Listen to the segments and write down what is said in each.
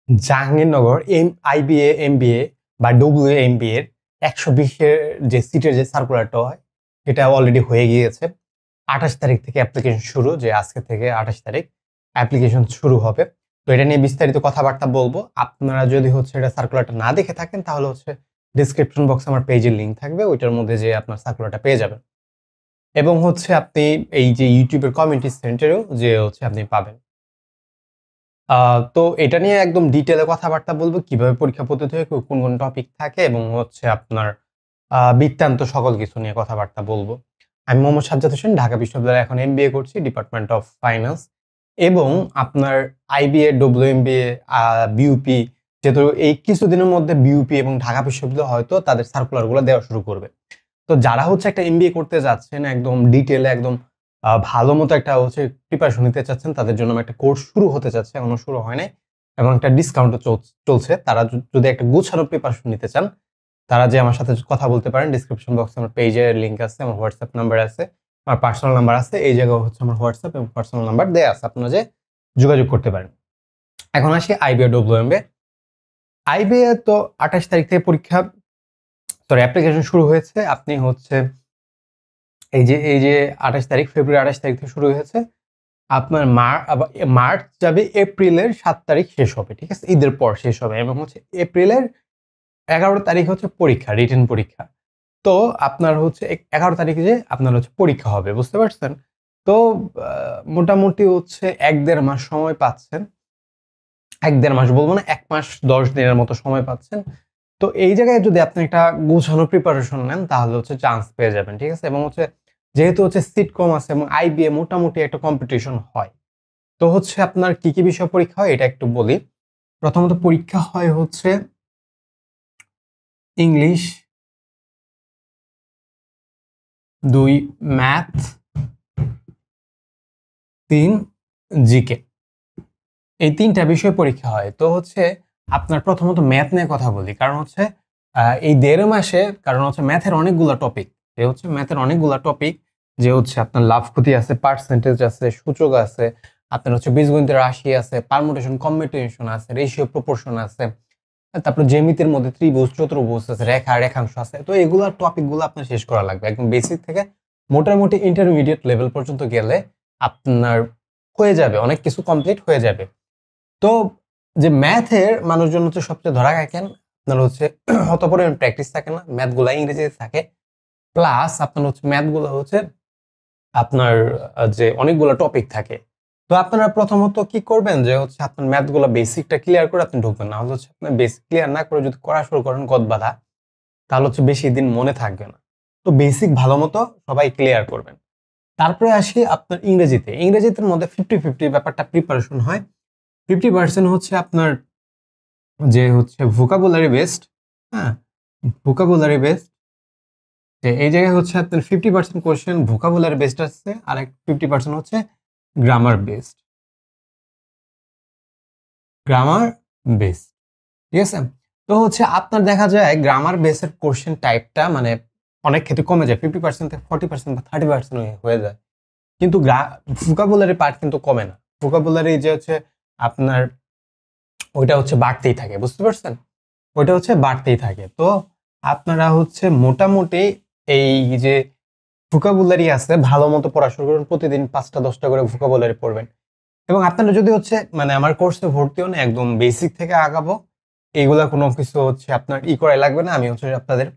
Jahangirnagar IBA MBA বা ডব্লিউএমবিএ এর 120-এর যে সিটের যে সার্কুলারটা হয় এটা অলরেডি হয়ে গিয়েছে। 28 তারিখ থেকে অ্যাপ্লিকেশন শুরু, যে আজকে থেকে 28 তারিখ অ্যাপ্লিকেশন শুরু হবে। তো এটা নিয়ে বিস্তারিত কথাবার্তা বলবো। আপনারা যদি হচ্ছে এটা সার্কুলারটা না দেখে থাকেন তাহলে হচ্ছে ডিসক্রিপশন বক্সে আমার পেজের লিঙ্ক থাকবে, ওইটার মধ্যে যে আপনার সার্কুলারটা পেয়ে যাবেন। এবং হচ্ছে আপনি এই যে ইউটিউবের কমিউনিটি সেন্টারেও যে হচ্ছে আপনি পাবেন। তো এটা নিয়ে একদম ডিটেইলে কথাবার্তা বলবো, কিভাবে পরীক্ষা পদ্ধতি হয়, কোন কোন টপিক থাকে এবং হচ্ছে আপনার বৃত্তান্ত সকল কিছু নিয়ে কথাবার্তা বলবো। আমি মোহাম্মদ সাজ্জাদ হোসেন, ঢাকা বিশ্ববিদ্যালয়ে এখন এমবিএ করছি, ডিপার্টমেন্ট অফ ফাইন্যান্স। এবং আপনার আইবিএ, ডব্লিউএমবিএ, বিইউপি, যেহেতু এই কিছুদিনের মধ্যে বিইউপি এবং ঢাকা বিশ্ববিদ্যালয় হয়তো তাদের সার্কুলারগুলো দেওয়া শুরু করবে। তো যারা হচ্ছে একটা এমবিএ করতে যাচ্ছেন, একদম ডিটেইলে একদম ভালো মতো একটা হচ্ছে প্রিপারেশন নিতে চাচ্ছেন, তাদের জন্য একটা কোর্স শুরু হতে যাচ্ছে, এখনো শুরু হয় নাই এবং একটা ডিসকাউন্টও চলছে। তারা যদি একটা গোছানো প্রিপারেশন নিতে চান, তারা যে আমার সাথে কথা বলতে পারেন। ডিসক্রিপশন বক্সে আমার পেজের লিঙ্ক আছে, আমার হোয়াটসঅ্যাপ নাম্বার আছে, আমার পার্সোনাল নাম্বার আছে। এই জায়গায় হচ্ছে আমার হোয়াটসঅ্যাপ এবং পার্সোনাল নাম্বার দেয়া আছে, আপনারা যে যোগাযোগ করতে পারেন। এখন আসি আইবিএ ডব্লিউএমবিএ। আইবিএ তো 28 তারিখ থেকে অ্যাপ্লিকেশন শুরু হয়েছে। আপনি হচ্ছে এই যে 28 তারিখ, ফেব্রুয়ারি 28 তারিখ থেকে শুরু হয়েছে। আপনার মার্চ যাবে এপ্রিলের 7 তারিখ শেষ হবে, ঠিক আছে? ঈদের পর শেষ হবে এবং হচ্ছে এপ্রিলের 11 তারিখ হচ্ছে পরীক্ষা, রিটেন পরীক্ষা। তো আপনার হচ্ছে 11 তারিখে যে আপনার হচ্ছে পরীক্ষা হবে, বুঝতে পারছেন? তো মোটামুটি হচ্ছে 1-1.5 মাস সময় পাচ্ছেন। 1-1.5 মাস বলবো না, 1 মাস 10 দিনের মতো সময় পাচ্ছেন। তো এই জায়গায় যদি আপনি একটা গোছানো প্রিপারেশন নেন তাহলে হচ্ছে চান্স পেয়ে যাবেন, ঠিক আছে? এবং হচ্ছে যেহেতু হচ্ছে সিট কম আছে এবং আইবিএ মোটামুটি একটা কম্পিটিশন হয়, তো হচ্ছে আপনার কি কি বিষয় পরীক্ষা হয় এটা একটু বলি। প্রথমত পরীক্ষা হয় হচ্ছে ইংলিশ, 2 ম্যাথ, 3 জিকে। এই 3টা বিষয় পরীক্ষা হয়। তো হচ্ছে আপনার প্রথমত ম্যাথ নিয়ে কথা বলি, কারণ হচ্ছে এই 1.5 মাসে, কারণ হচ্ছে ম্যাথের অনেকগুলা টপিক, যে হচ্ছে আপনার লাভ ক্ষতি আছে, পার্সেন্টেজ আছে, সূচক আছে, আপনার হচ্ছে বীজগণিতের রাশি আছে, পারমুটেশন কম্বিনেশন আছে, রেশিও প্রপোর্শন আছে, তারপর জ্যামিতির মধ্যে ত্রিভুজ, চতুর্ভুজ আছে, রেখা, রেখাংশ আছে। তো এগুলা টপিকগুলো আপনার শেষ করা লাগবে একদম বেসিক থেকে মোটামুটি ইন্টারমিডিয়েট লেভেল পর্যন্ত গেলে আপনার হয়ে যাবে, অনেক কিছু কমপ্লিট হয়ে যাবে। তো যে ম্যাথের মানুষজন হচ্ছে সবচেয়ে ধরা রাখেন, আপনার হচ্ছে অত পরিমাণ প্র্যাকটিস থাকে না, ম্যাথগুলো ইংরেজিতে থাকে, প্লাস আপনার হচ্ছে ম্যাথগুলো হচ্ছে আপনার যে অনেকগুলো টপিক থাকে। তো আপনারা প্রথমত কি করবেন, যে হচ্ছে আপনার ম্যাথগুলো বেসিকটা ক্লিয়ার করে আপনি ঢুকবেন। না হলে হচ্ছে আপনার বেসিক ক্লিয়ার না করে যদি করা শুরু করেন গদবাঁধা, তাহলে হচ্ছে বেশি দিন মনে থাকবে না। তো বেসিক ভালো মতো সবাই ক্লিয়ার করবেন। তারপরে আসি আপনার ইংরেজিতের মধ্যে 50-50 ব্যাপারটা প্রিপারেশন হয়। 50% হচ্ছে আপনার যে হচ্ছে ভোকাবুলারি বেসড, হ্যাঁ, ভোকাবুলারি বেসড। এই জায়গায় হচ্ছে আপনার 50% কোশ্চেন ভোকাবুলারি বেসড আছে, আর 50% হচ্ছে গ্রামার বেসড, ঠিক আছে? তো হচ্ছে আপনার দেখা যায় গ্রামার বেসের কোশ্চেন টাইপটা মানে অনেক ক্ষেত্রে কমে যায়, 50% থেকে 40% বা 30% হয়ে যায়। কিন্তু ভোকাবুলারি পার্ট কিন্তু কমে না। ভোকাবুলারি যে হচ্ছে আপনার ওইটা হচ্ছে বাড়তেই থাকে, বুঝতে পারছেন? ওইটা হচ্ছে বাড়তেই থাকে। তো আপনারা হচ্ছে মোটামুটি এই যে ভোকাবুলারি আছে ভালো মতো পড়াশোনা করুন, প্রতিদিন 5টা-10টা করে ভোকাবুলারি পড়বেন। এবং আপনারা যদি হচ্ছে মানে আমার কোর্সে ভর্তি হন, একদম বেসিক থেকে আগাবো, এইগুলা কোনো কিছু হচ্ছে আপনার করাই লাগবে না, আমি হচ্ছে আপনাদের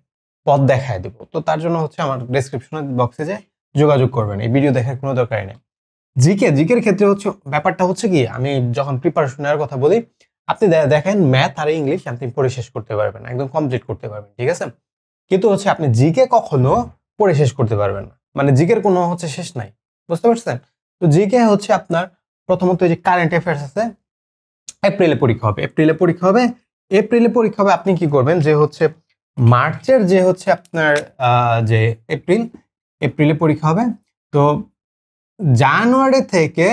পথ দেখায় দিব। তো তার জন্য হচ্ছে আমার ডেসক্রিপশন বক্সে যে যোগাযোগ করবেন, এই ভিডিও দেখার কোনো দরকারই নেই। জিকের ক্ষেত্রে হচ্ছে ব্যাপারটা হচ্ছে কি, আমি যখন প্রিপারেশন নেওয়ার কথা বলি, আপনি দেখেন ম্যাথ আর ইংলিশ আপনি পড়ে শেষ করতে পারবেন, একদম কমপ্লিট করতে পারবেন, ঠিক আছে? কিন্তু হচ্ছে আপনি জিকে কখনো পড়ে শেষ করতে পারবেন না, মানে জিকের কোনো হচ্ছে শেষ নাই, বুঝতে পারছেন? তো জিকে হচ্ছে আপনার প্রথমত যে কারেন্ট অ্যাফেয়ার্স আছে, এপ্রিলে পরীক্ষা হবে। আপনি কি করবেন, যে হচ্ছে মার্চের যে হচ্ছে আপনার যে এপ্রিলে পরীক্ষা হবে। তো জানুয়ারি থেকে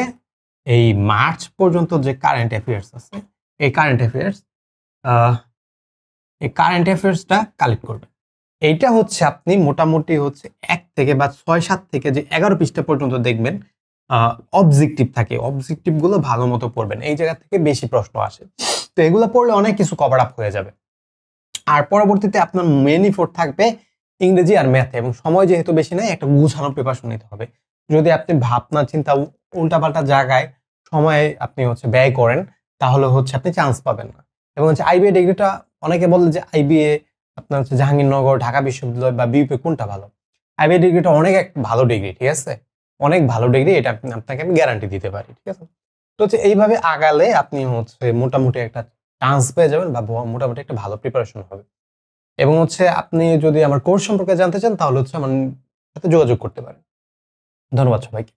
এই মার্চ পর্যন্ত যে কারেন্ট অ্যাফেয়ার্স আছে, এই কারেন্ট অ্যাফেয়ার্সটা কালেক্ট করবেন। এইটা হচ্ছে আপনি মোটামুটি হচ্ছে 1 থেকে বা 6-7 থেকে যে 11 পৃষ্ঠা পর্যন্ত দেখবেন অবজেক্টিভ থাকে, অবজেক্টিভ গুলো ভালো মতো পড়বেন, এই জায়গা থেকে বেশি প্রশ্ন আসে। তো এগুলো পড়লে অনেক কিছু কভার আপ হয়ে যাবে। আর পরবর্তীতে আপনার মেন ইফোর্ট থাকবে ইংরেজি আর ম্যাথে, এবং সময় যেহেতু বেশি নাই, একটা গুছানো প্রিপারেশন নিতে হবে। যদি আপনি ভাবনা চিন্তা উল্টাপাল্টা জায়গায় সময় আপনি ব্যয় করেন, তাহলে আপনি চান্স পাবেন না। এবং আইবিএ ডিগ্রিটা, অনেকে বলে যে আইবিএ আপনার জাহাঙ্গীরনগর, ঢাকা বিশ্ববিদ্যালয় বা বিউপি কোনটা ভালো। আইবিএ ডিগ্রিটা অনেক একটা ভালো ডিগ্রি, ঠিক আছে, অনেক ভালো ডিগ্রি, এটা আপনাকে আমি গ্যারান্টি দিতে পারি, ঠিক আছে। তো এইভাবে আগালে আপনি মোটামুটি একটা চান্স পেয়ে যাবেন, বা মোটামুটি একটা ভালো প্রিপারেশন হবে। এবং আপনি যদি আমার কোর্স সম্পর্কে জানতে চান, তাহলে আমার সাথে যোগাযোগ করতে পারেন। ধন্যবাদ সবাইকে।